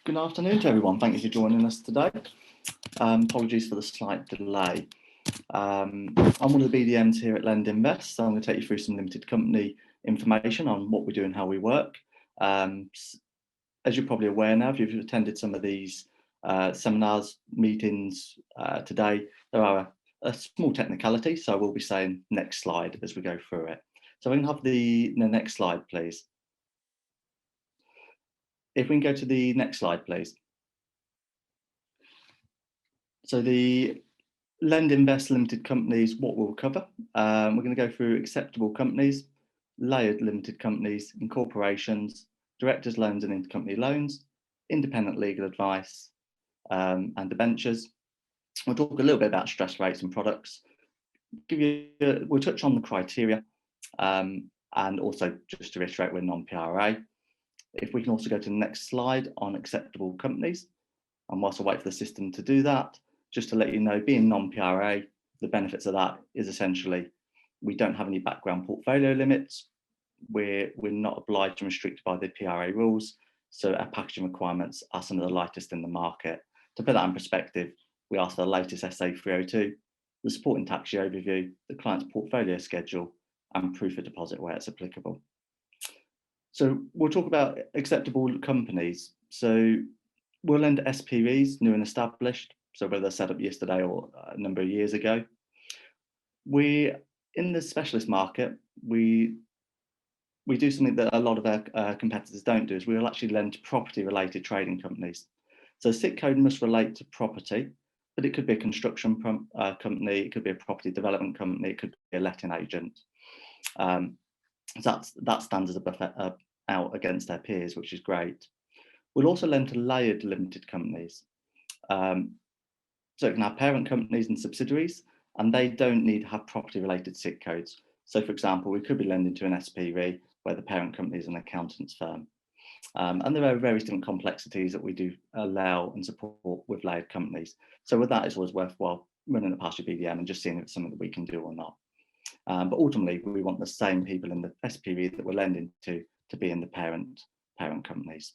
Good afternoon to everyone. Thank you for joining us today. Apologies for the slight delay. I'm one of the BDMs here at LendInvest, so I'm going to take you through some limited company information on what we do and how we work. As you're probably aware now, if you've attended some of these seminars, meetings today, there are a small technicality, so I will be saying next slide as we go through it. So we can have the next slide, please. If we can go to the next slide, please. So the LendInvest limited companies, what we'll cover. We're going to go through acceptable companies, layered limited companies, incorporations, directors' loans and intercompany loans, independent legal advice, and debentures. We'll talk a little bit about stress rates and products. We'll touch on the criteria, and also just to reiterate, we're non-PRA. If we can also go to the next slide on acceptable companies, and whilst I wait for the system to do that, just to let you know, being non-PRA, the benefits of that is essentially we don't have any background portfolio limits. We're not obliged and restricted by the PRA rules, so our packaging requirements are some of the lightest in the market. To put that in perspective, we ask for the latest SA 302, the supporting tax year overview, the client's portfolio schedule, and proof of deposit where it's applicable. So we'll talk about acceptable companies. So we'll lend SPVs, new and established, so whether they're set up yesterday or a number of years ago. In the specialist market, we do something that a lot of our competitors don't do, is we'll actually lend to property-related trading companies. So SIC code must relate to property, but it could be a construction company, it could be a property development company, it could be a letting agent. That stands as a buffer out against their peers, which is great. We'll also lend to layered limited companies. So it can have parent companies and subsidiaries, and they don't need to have property-related SIC codes. So, for example, we could be lending to an SPV where the parent company is an accountant's firm. And there are various different complexities that we do allow and support with layered companies. So with that, it's always worthwhile running it past your BDM and just seeing if it's something that we can do or not. But ultimately, we want the same people in the SPV that we're lending to be in the parent companies.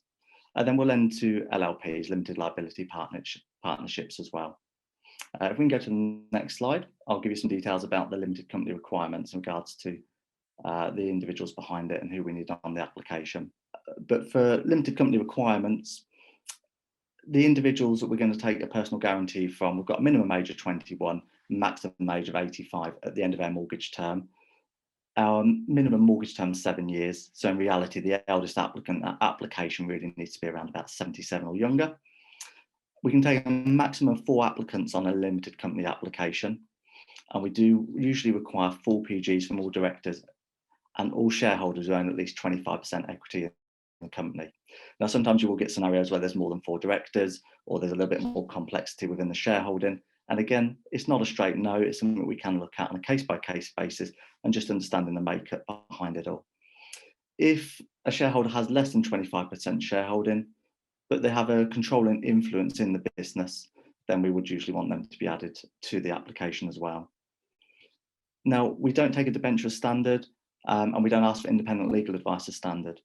And then we'll lend to LLPs, limited liability partnerships as well. If we can go to the next slide, I'll give you some details about the limited company requirements in regards to the individuals behind it and who we need on the application. But for limited company requirements, the individuals that we're going to take a personal guarantee from, we've got a minimum age of 21, maximum age of 85 at the end of our mortgage term. Our minimum mortgage term is 7 years. So in reality, the eldest application really needs to be around about 77 or younger. We can take a maximum of 4 applicants on a limited company application. And we do usually require full PGs from all directors and all shareholders who own at least 25% equity in the company. Now, sometimes you will get scenarios where there's more than 4 directors, or there's a little bit more complexity within the shareholding. And again, it's not a straight no, it's something we can look at on a case-by-case basis and just understanding the makeup behind it all. If a shareholder has less than 25% shareholding, but they have a controlling influence in the business, then we would usually want them to be added to the application as well. Now, we don't take a debenture as standard, and we don't ask for independent legal advice as standard.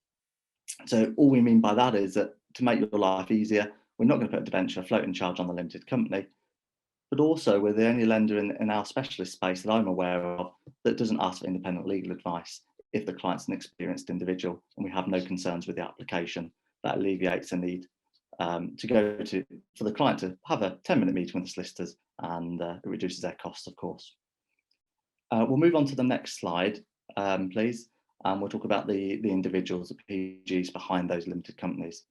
So all we mean by that is that to make your life easier, we're not going to put a debenture, a floating charge on the limited company, but also we're the only lender in our specialist space that I'm aware of that doesn't ask for independent legal advice if the client's an experienced individual and we have no concerns with the application. That alleviates the need for the client to have a 10-minute meeting with the solicitors, and it reduces their costs, of course. We'll move on to the next slide, please, and we'll talk about the individuals, the PGs behind those limited companies.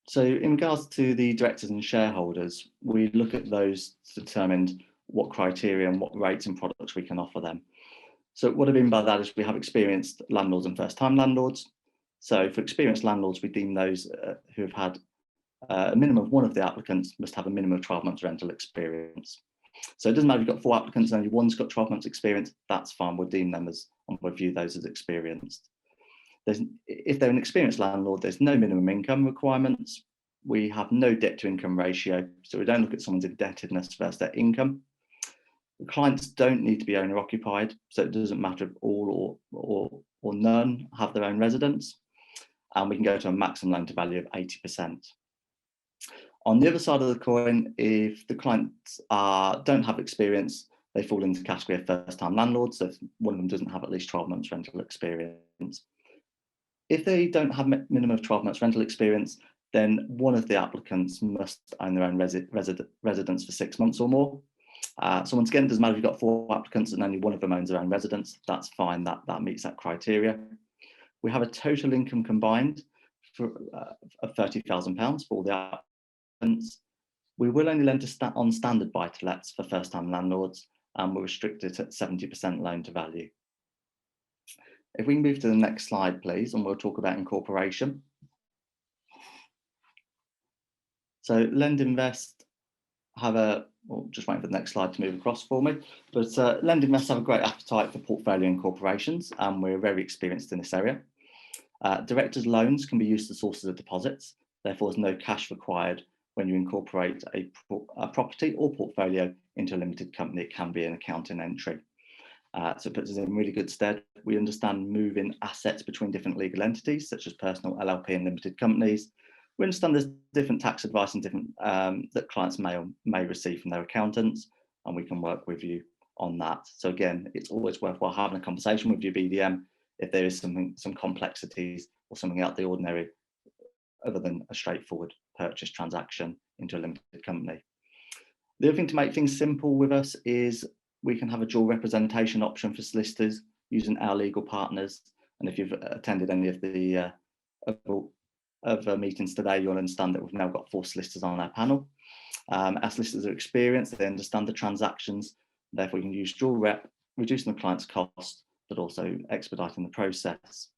So in regards to the directors and shareholders, we look at those to determine what criteria and what rates and products we can offer them. So what I mean by that is we have experienced landlords and first-time landlords. So for experienced landlords, we deem those who have had a minimum of one of the applicants must have a minimum of 12 months rental experience. So it doesn't matter if you've got 4 applicants and only one's got 12 months experience, that's fine, we'll deem them as, and we'll view those as experienced. If they're an experienced landlord, there's no minimum income requirements. We have no debt to income ratio, so we don't look at someone's indebtedness versus their income. The clients don't need to be owner occupied, so it doesn't matter if all or none have their own residence. and we can go to a maximum loan to value of 80%. On the other side of the coin, if the clients don't have experience, they fall into the category of first-time landlords. So if one of them doesn't have at least 12 months rental experience. If they don't have minimum of 12 months rental experience, then one of the applicants must own their own residence for 6 months or more. So once again, it doesn't matter if you've got 4 applicants and only one of them owns their own residence, that's fine, that meets that criteria. We have a total income combined of £30,000 for all the applicants. We will only lend on standard buy-to-lets for first-time landlords, and we're restricted at 70% loan to value. If we can move to the next slide, please, and we'll talk about incorporation. So LendInvest have just waiting for the next slide to move across for me, but LendInvest have a great appetite for portfolio incorporations, and we're very experienced in this area. Directors' loans can be used as sources of deposits, therefore there's no cash required when you incorporate a property or portfolio into a limited company. It can be an accounting entry. So it puts us in really good stead. We understand moving assets between different legal entities, such as personal, LLP and limited companies. We understand there's different tax advice and different that clients may receive from their accountants, and we can work with you on that. So again, it's always worthwhile having a conversation with your BDM if there is some complexities or something out of the ordinary other than a straightforward purchase transaction into a limited company. The other thing to make things simple with us is we can have a dual representation option for solicitors using our legal partners. And if you've attended any of the other meetings today, you'll understand that we've now got 4 solicitors on our panel. Our solicitors are experienced, they understand the transactions, therefore we can use dual rep, reducing the client's cost, but also expediting the process.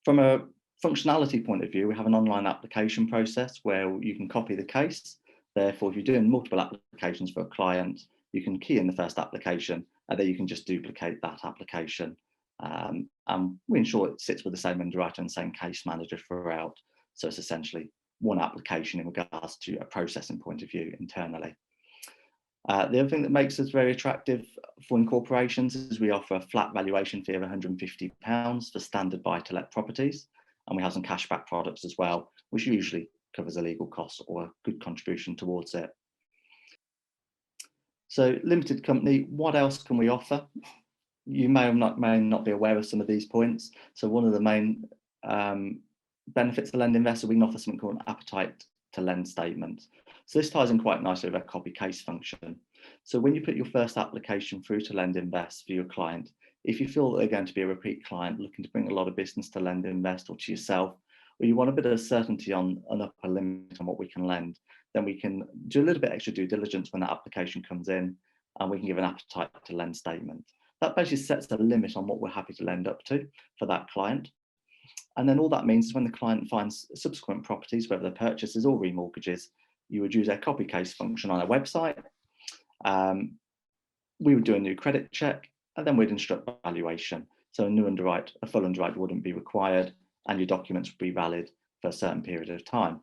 From a functionality point of view, we have an online application process where you can copy the case. Therefore, if you're doing multiple applications for a client, you can key in the first application, and then you can just duplicate that application. And we ensure it sits with the same underwriter and same case manager throughout. So it's essentially one application in regards to a processing point of view internally. The other thing that makes us very attractive for incorporations is we offer a flat valuation fee of £150 for standard buy-to-let properties, and we have some cashback products as well, which usually covers a legal cost or a good contribution towards it. So limited company, what else can we offer? You may not be aware of some of these points. So one of the main benefits of LendInvest, we can offer something called an appetite to lend statement. So this ties in quite nicely with our copy case function. So when you put your first application through to LendInvest for your client, if you feel that they're going to be a repeat client looking to bring a lot of business to LendInvest or to yourself, or you want a bit of certainty on an upper limit on what we can lend, then we can do a little bit extra due diligence when that application comes in, and we can give an appetite to lend statement. That basically sets a limit on what we're happy to lend up to for that client. And then all that means is when the client finds subsequent properties, whether they're purchases or remortgages, you would use our copy case function on our website. We would do a new credit check, and then we'd instruct valuation. So a full underwrite wouldn't be required, and your documents would be valid for a certain period of time.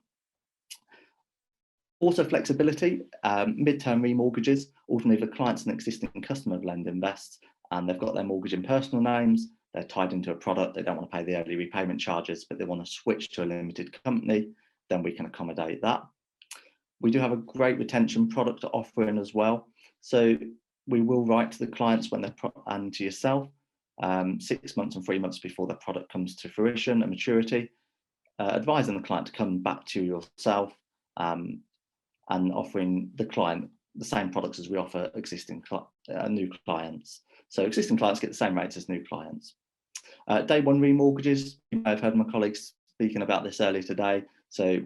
Also flexibility, mid-term remortgages. Ultimately, if a client's an existing customer of LendInvest and they've got their mortgage in personal names, they're tied into a product, they don't want to pay the early repayment charges, but they want to switch to a limited company, then we can accommodate that. We do have a great retention product offering as well. So we will write to the clients and to yourself 6 months and 3 months before the product comes to fruition and maturity, advising the client to come back to yourself and offering the client the same products as we offer existing new clients. So existing clients get the same rates as new clients. Day one remortgages, you may have heard my colleagues speaking about this earlier today. So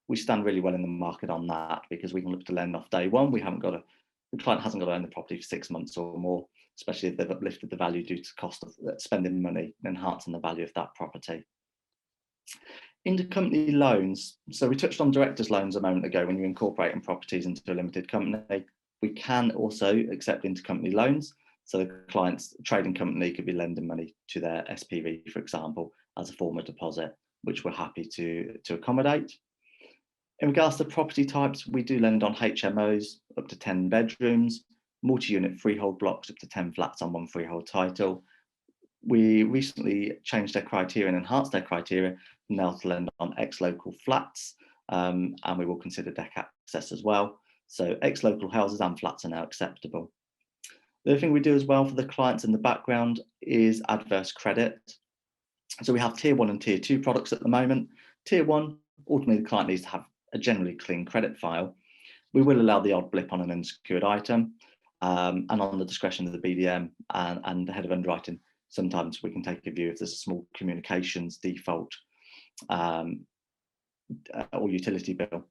we stand really well in the market on that because we can look to lend off day one. The client hasn't got to own the property for 6 months or more, especially if they've uplifted the value due to cost of spending money, enhancing the value of that property. Intercompany loans. So we touched on directors' loans a moment ago. When you're incorporating properties into a limited company, we can also accept intercompany loans. So the client's trading company could be lending money to their SPV, for example, as a form of deposit, which we're happy to accommodate. In regards to property types, we do lend on HMOs up to 10 bedrooms, multi-unit freehold blocks up to 10 flats on one freehold title. We recently changed their criteria and enhanced their criteria now to lend on ex-local flats, and we will consider deck access as well. So ex-local houses and flats are now acceptable. The other thing we do as well for the clients in the background is adverse credit. So we have tier 1 and tier 2 products at the moment. Tier 1, ultimately the client needs to have a generally clean credit file. We will allow the odd blip on an unsecured item, and on the discretion of the BDM and the head of underwriting, sometimes we can take a view if there's a small communications default or utility bill.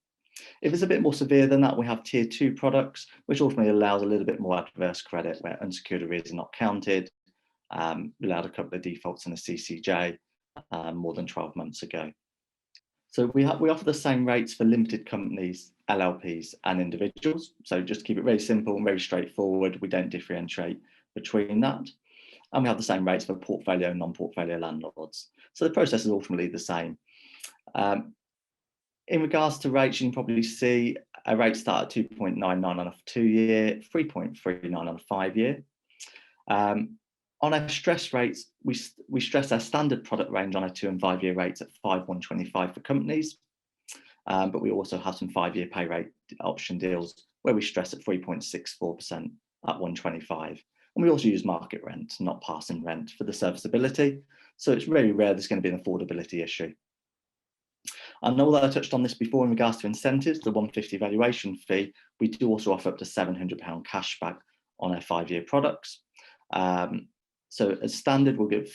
If it's a bit more severe than that, we have tier 2 products, which ultimately allows a little bit more adverse credit where unsecured arrears are not counted. We allowed a couple of defaults in the CCJ more than 12 months ago. So we offer the same rates for limited companies, LLPs and individuals. So just to keep it very simple and very straightforward, we don't differentiate between that. And we have the same rates for portfolio and non-portfolio landlords. So the process is ultimately the same. In regards to rates, you can probably see a rate start at 2.99 on a 2-year, 3.39 on a 5-year. On our stress rates, we stress our standard product range on our 2 and 5-year rates at 5.125 for companies, but we also have some 5-year pay rate option deals where we stress at 3.64% at 125. And we also use market rent, not passing rent, for the serviceability. So it's very rare there's going to be an affordability issue. I know that I touched on this before in regards to incentives, the 150 valuation fee. We do also offer up to £700 cashback on our 5-year products. So as standard, we'll give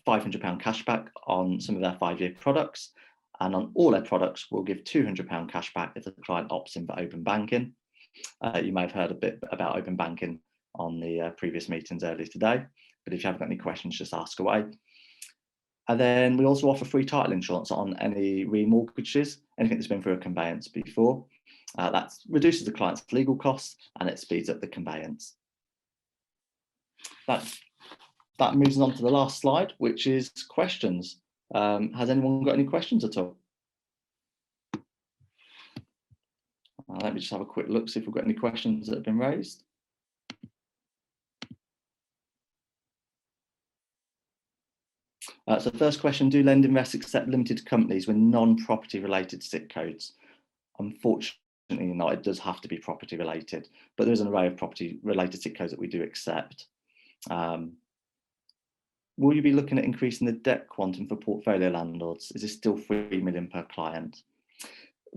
£500 cashback on some of our 5-year products. And on all our products, we'll give £200 cashback if the client opts in for open banking. You may have heard a bit about open banking on the previous meetings earlier today, but if you haven't got any questions, just ask away. And then we also offer free title insurance on any remortgages, anything that's been through a conveyance before. That reduces the client's legal costs and it speeds up the conveyance. That moves on to the last slide, which is questions. Has anyone got any questions at all? Let me just have a quick look, see if we've got any questions that have been raised. So first question, do LendInvest accept limited companies with non-property related SIC codes? Unfortunately not, it does have to be property related, but there's an array of property related SIC codes that we do accept. Will you be looking at increasing the debt quantum for portfolio landlords? Is this still 3 million per client?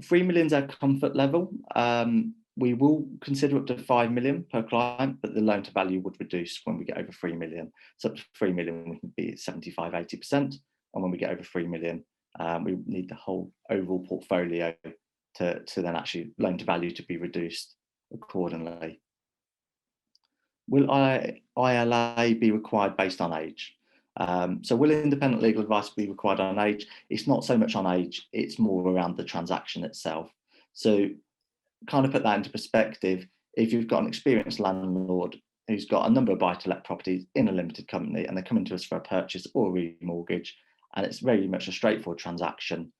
3 million is our comfort level. We will consider up to 5 million per client, but the loan to value would reduce when we get over 3 million. So up to 3 million, we can be 75, 80%. And when we get over 3 million, we need the whole overall portfolio to then actually loan to value to be reduced accordingly. Will ILA be required based on age? So will independent legal advice be required on age? It's not so much on age, it's more around the transaction itself. So kind of put that into perspective, if you've got an experienced landlord who's got a number of buy-to-let properties in a limited company and they're coming to us for a purchase or a remortgage, and it's very much a straightforward transaction,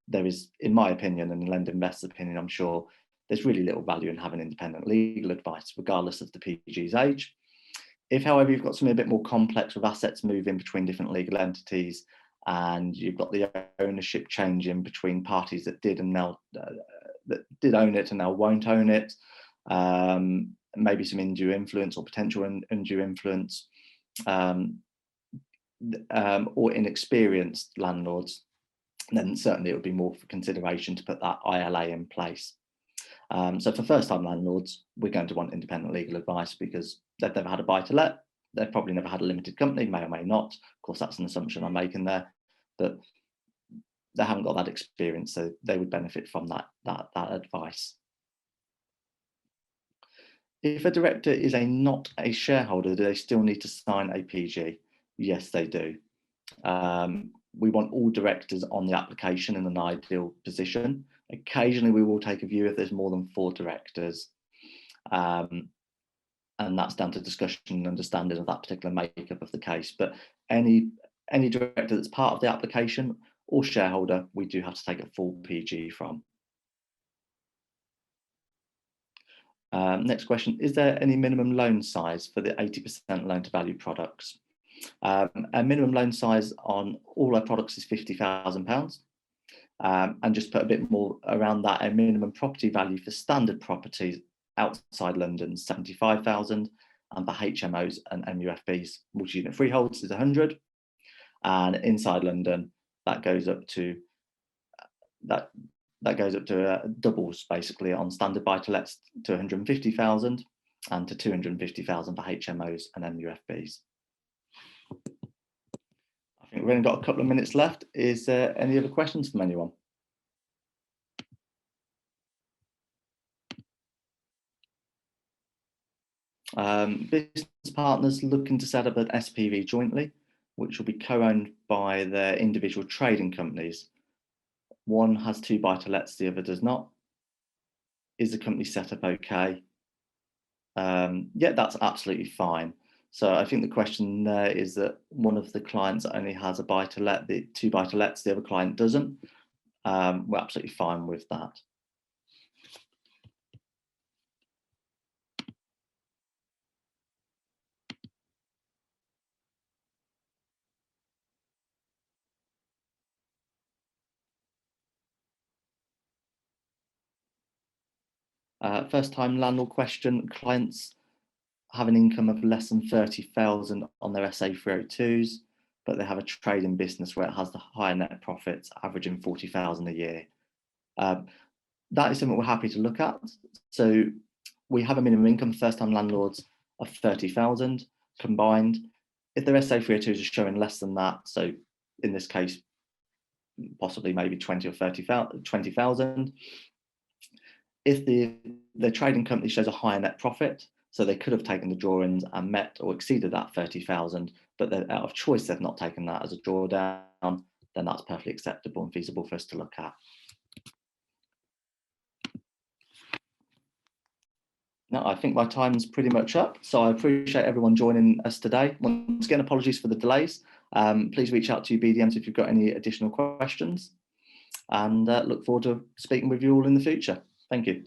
there is, in my opinion, and LendInvest's opinion, I'm sure, there's really little value in having independent legal advice, regardless of the PG's age. If, however, you've got something a bit more complex with assets moving between different legal entities, and you've got the ownership changing between parties that did and now that did own it and now won't own it, maybe some undue influence or potential undue influence, or inexperienced landlords, then certainly it would be more for consideration to put that ILA in place. So for first-time landlords, we're going to want independent legal advice because they've never had a buy-to-let, they've probably never had a limited company, may or may not. Of course, that's an assumption I'm making there, but they haven't got that experience, so they would benefit from that advice. If a director is not a shareholder, do they still need to sign a PG? Yes, they do. We want all directors on the application in an ideal position. Occasionally, we will take a view if there's more than 4 directors, and that's down to discussion and understanding of that particular makeup of the case. But any director that's part of the application or shareholder, we do have to take a full PG from. Next question, is there any minimum loan size for the 80% loan to value products? A minimum loan size on all our products is £50,000. And just put a bit more around that, a minimum property value for standard properties outside London, 75,000, and for HMOs and MUFBs, multi-unit freeholds, is 100, and inside London that goes up to doubles basically on standard buy-to-lets to 150,000 and to 250,000 for HMOs and MUFBs. I think we've only got a couple of minutes left. Is there any other questions from anyone? Business partners looking to set up an SPV jointly, which will be co-owned by their individual trading companies. One has 2 buy-to-lets, the other does not. Is the company set up okay? Yeah, that's absolutely fine. So I think the question there is that one of the clients only has a buy-to-let, the 2 buy-to-lets, the other client doesn't. We're absolutely fine with that. First time landlord question, clients have an income of less than 30,000 on their SA 302s, but they have a trading business where it has the higher net profits, averaging 40,000 a year. That is something we're happy to look at. So we have a minimum income for first-time landlords of 30,000 combined. If their SA 302s are showing less than that, so in this case, possibly maybe 20 or 20,000. If the trading company shows a higher net profit, so they could have taken the drawings and met or exceeded that 30,000, but they're out of choice, they've not taken that as a drawdown, then that's perfectly acceptable and feasible for us to look at. No, I think my time's pretty much up. So I appreciate everyone joining us today. Once again, apologies for the delays. Please reach out to BDMs if you've got any additional questions, and look forward to speaking with you all in the future. Thank you.